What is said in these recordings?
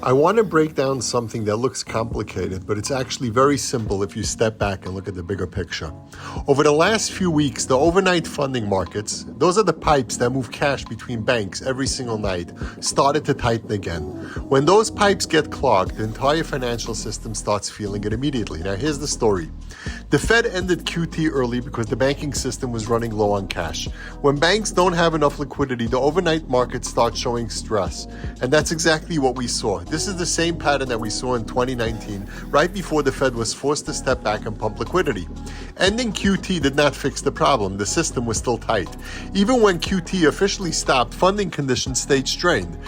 I want to break down something that looks complicated, but it's actually very simple if you step back and look at the bigger picture. Over the last few weeks, the overnight funding markets, those are the pipes that move cash between banks every single night, started to tighten again. When those pipes get clogged, the entire financial system starts feeling it immediately. Now, here's the story. The Fed ended QT early because the banking system was running low on cash. When banks don't have enough liquidity, the overnight markets start showing stress. And that's exactly what we saw. This is the same pattern that we saw in 2019, right before the Fed was forced to step back and pump liquidity. Ending QT did not fix the problem. The system was still tight. Even when QT officially stopped, funding conditions stayed strained.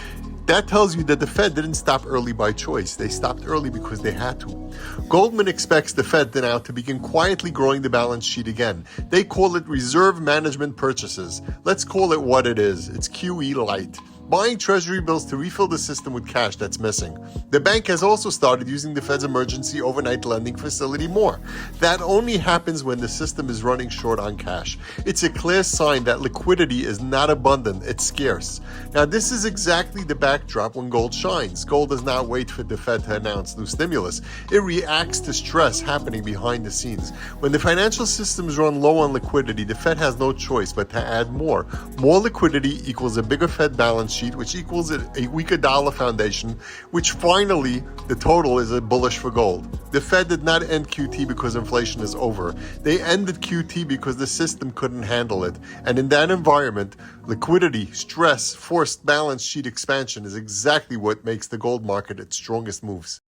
That tells you that the Fed didn't stop early by choice. They stopped early because they had to. Goldman expects the Fed now to begin quietly growing the balance sheet again. They call it reserve management purchases. Let's call it what it is. It's QE light. Buying treasury bills to refill the system with cash that's missing. The bank has also started using the Fed's emergency overnight lending facility more. That only happens when the system is running short on cash. It's a clear sign that liquidity is not abundant, it's scarce. Now, this is exactly the backdrop when gold shines. Gold does not wait for the Fed to announce new stimulus. It reacts to stress happening behind the scenes. When the financial systems run low on liquidity, the Fed has no choice but to add more. More liquidity equals a bigger Fed balance sheet, which equals a weaker dollar foundation, which finally, the total is a bullish for gold. The Fed did not end QT because inflation is over. They ended QT because the system couldn't handle it. And in that environment, liquidity, stress, forced balance sheet expansion is exactly what makes the gold market its strongest moves.